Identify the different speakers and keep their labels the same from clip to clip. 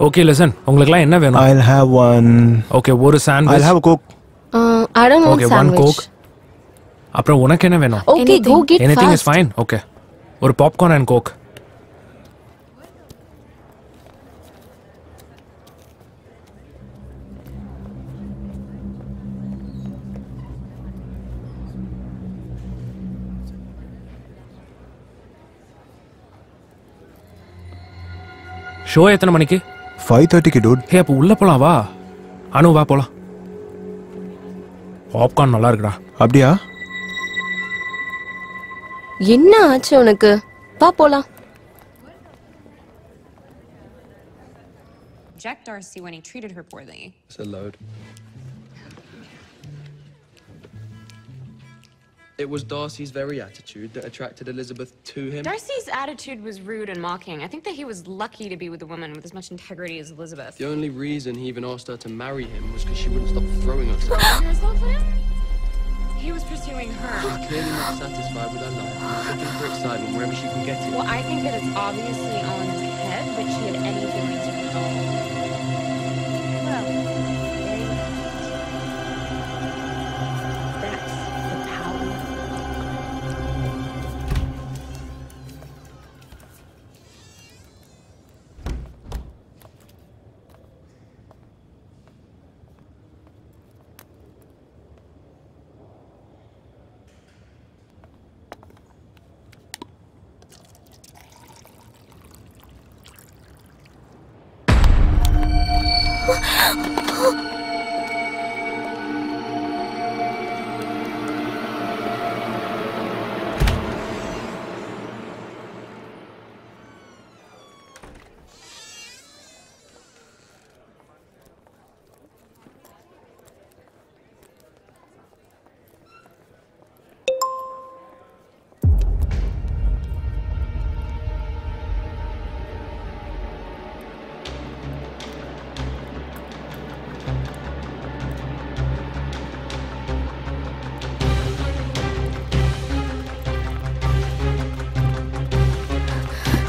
Speaker 1: Okay, listen. உங்களுக்குலாம் என்ன வேணும்?
Speaker 2: I'll have one.
Speaker 1: Okay, ஒரு sandwich.
Speaker 2: I'll have a Coke.
Speaker 3: I don't want
Speaker 1: Okay,
Speaker 3: sandwich.
Speaker 1: one Coke. அப்புறம் உனக்கு என்ன வேணும்?
Speaker 3: Okay, go get
Speaker 1: Anything
Speaker 3: fast.
Speaker 1: is fine. Okay. ஒரு popcorn and Coke. ஷோ எத்தனை மணிக்கு?
Speaker 2: 5:30 dude.
Speaker 1: ஹே அப்போ உள்ள போலாம் வா. அனு வா போலாம். பாப்கார்ன் நல்லா இருக்குடா.
Speaker 2: அப்படியா?
Speaker 3: என்ன ஆச்சு உனக்கு? வா போலாம்.
Speaker 4: Jack Darcy when he treated her poorly.
Speaker 5: It's a load. It was Darcy's very attitude that attracted Elizabeth to him.
Speaker 4: Darcy's attitude was rude and mocking. I think that he was lucky to be with a woman with as much integrity as Elizabeth.
Speaker 5: The only reason he even asked her to marry him was because she wouldn't stop throwing herself.
Speaker 4: Throwing herself at him? He was pursuing her.
Speaker 5: She's clearly not satisfied with her life and is looking for excitement wherever she can get it.
Speaker 4: Well, I think that it's obviously all in his head that she had any feelings for him at all. Well, there you go. That's the power.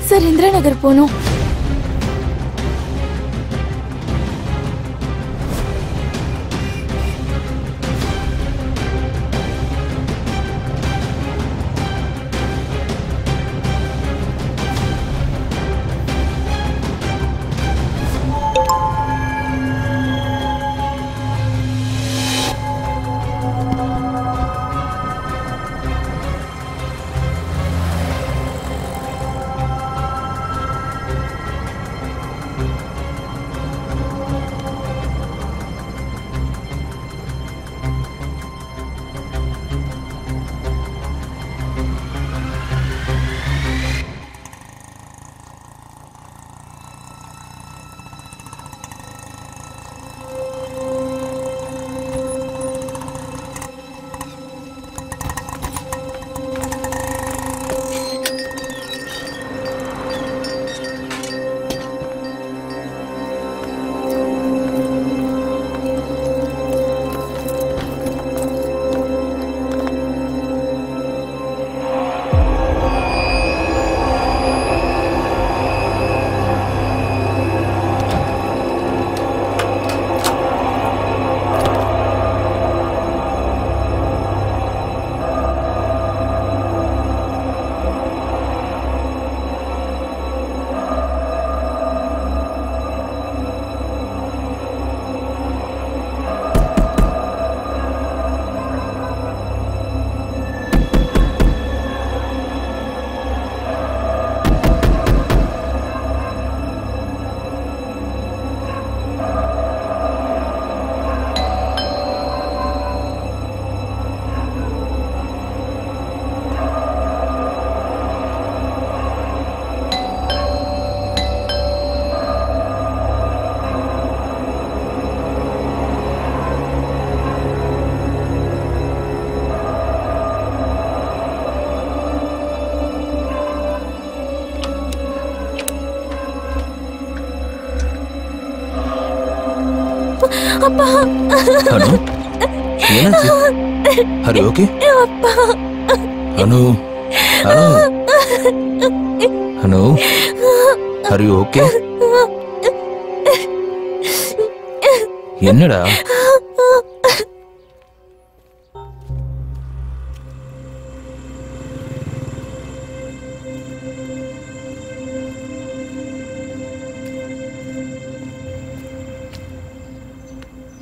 Speaker 6: Sir Indira Nagar போகணும். அப்பா
Speaker 7: அனு என்னாச்சு? Are you okay?
Speaker 6: அப்பா
Speaker 7: அனு அனு அனு Are you okay? என்னடா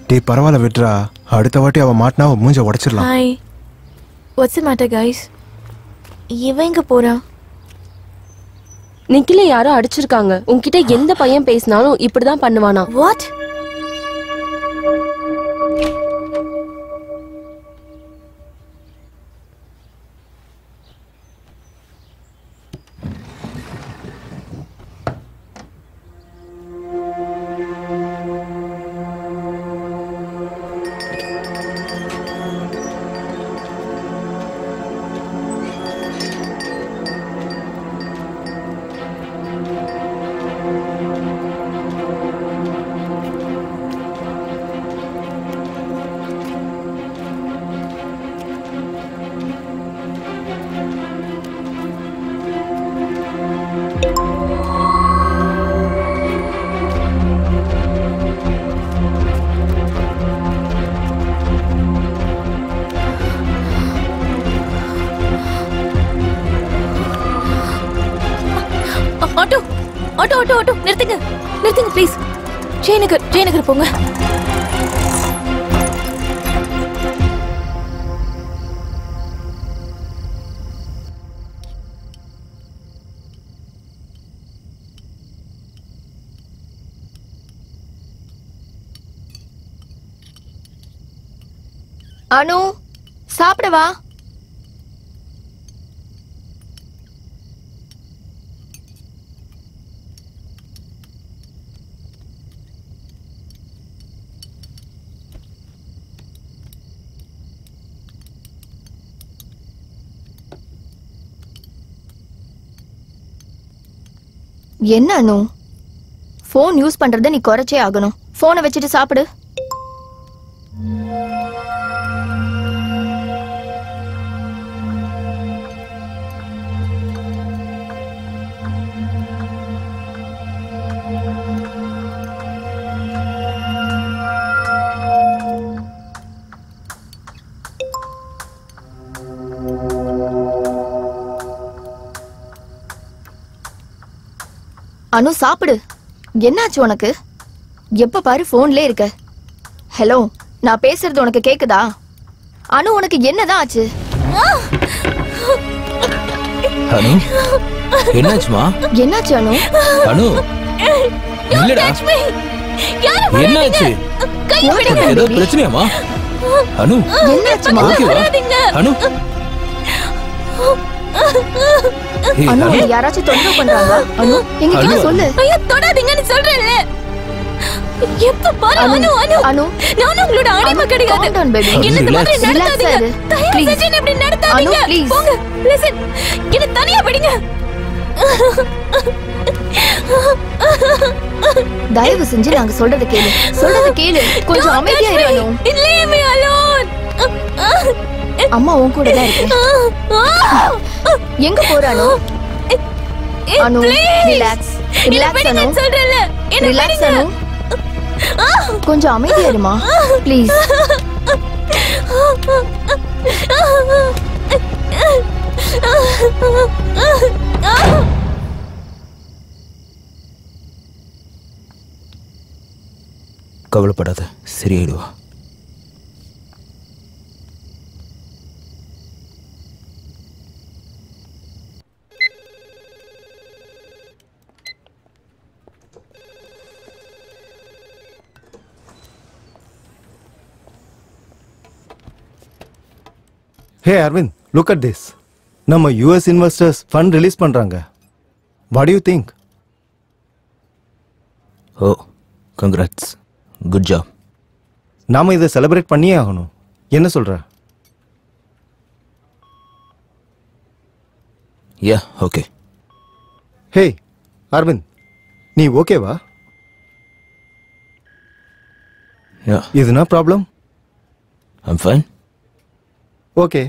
Speaker 2: டேய் பரவாயில்ல விட்றா. அடுத்த வாட்டி அவ மாட்டினா அவ மூஞ்ச உடைச்சிடலாம்.
Speaker 6: Hi, what's the matter guys? இவன் எங்க போறான்?
Speaker 3: நிக்கில யாரோ அடிச்சிருக்காங்க. உன்கிட்ட எந்த பையன் பேசினாலும் இப்படிதான் பண்ணுவானா?
Speaker 6: What? Auto auto auto auto நிறுத்துங்க நிறுத்துங்க ப்ளீஸ். ஜெயநகர் போங்க.
Speaker 8: அனு சாப்பிட வா. என்ன அனு, போன் யூஸ் பண்றத நீ குறைச்சே ஆகணும். போனை வச்சுட்டு சாப்பிடு. அனு சாப்பிடு. என்னாச்சு உனக்கு? எப்ப பாரு போன்ல இருக்க. ஹலோ, நான் பேசுறது உனக்கு கேக்குதா? அனு உனக்கு என்னதான் ஆச்சு?
Speaker 7: அனு என்னாச்சுமா?
Speaker 8: என்னாச்சு அனு?
Speaker 7: அனு இல்லடா, என்னாச்சு? ஏதோ பிரச்சனையாமா? அனு
Speaker 8: என்னாச்சுமா?
Speaker 7: ஓகேவா? அனு ஏய்,
Speaker 8: அனு
Speaker 7: அனு
Speaker 8: யாராச்சும் தொந்தரவு பண்றாங்களா? அனு எங்க சொல்லு.
Speaker 6: ஐயா தொடாதீங்கன்னு சொல்றேன்ல. எப்ப பாரு அனு அனு
Speaker 8: அனு
Speaker 6: நான் உங்களோட அடிமை கிடையாது.
Speaker 8: calm down, baby.
Speaker 6: என்ன இந்த மாதிரி
Speaker 8: Relax,
Speaker 6: நடத்தாதீங்க.
Speaker 8: relax,
Speaker 6: தயவு
Speaker 8: please.
Speaker 6: செஞ்சு என்ன இப்படி நடத்தாதீங்க.
Speaker 8: அனு, please.
Speaker 6: போங்க. Listen. என்ன தனியா விடுங்க.
Speaker 8: தயவு செஞ்சு நாங்க சொல்றத கேளு. சொல்றத கேளு. கொஞ்சம் அமைதியா இரு அனு.
Speaker 6: Leave me alone.
Speaker 8: அம்மா உன் கூட தான் இருக்கு. எங்க போற அனு? அனு ரிலாக்ஸ். ரிலாக்ஸ் அனு.
Speaker 6: சொல்றேன்ல. என்ன
Speaker 8: ரிலாக்ஸ் அனு. கொஞ்சம் அமைதியா இருமா ப்ளீஸ்.
Speaker 7: கவலைப்படாத, சரியாயிடுவா.
Speaker 2: Hey Arvind, look at this. நம்ம US investors fund release பண்றாங்க. What do you think?
Speaker 7: O, congrats. Good job.
Speaker 2: நாம இதை செலிப்ரேட் பண்ணியே ஆகணும். என்ன சொல்ற?
Speaker 7: Yeah, okay.
Speaker 2: Hey Arvind, நீ ஓகேவா?
Speaker 7: Yeah,
Speaker 2: இதுனா ப்ராப்ளம்?
Speaker 7: I'm fine.
Speaker 2: Okay.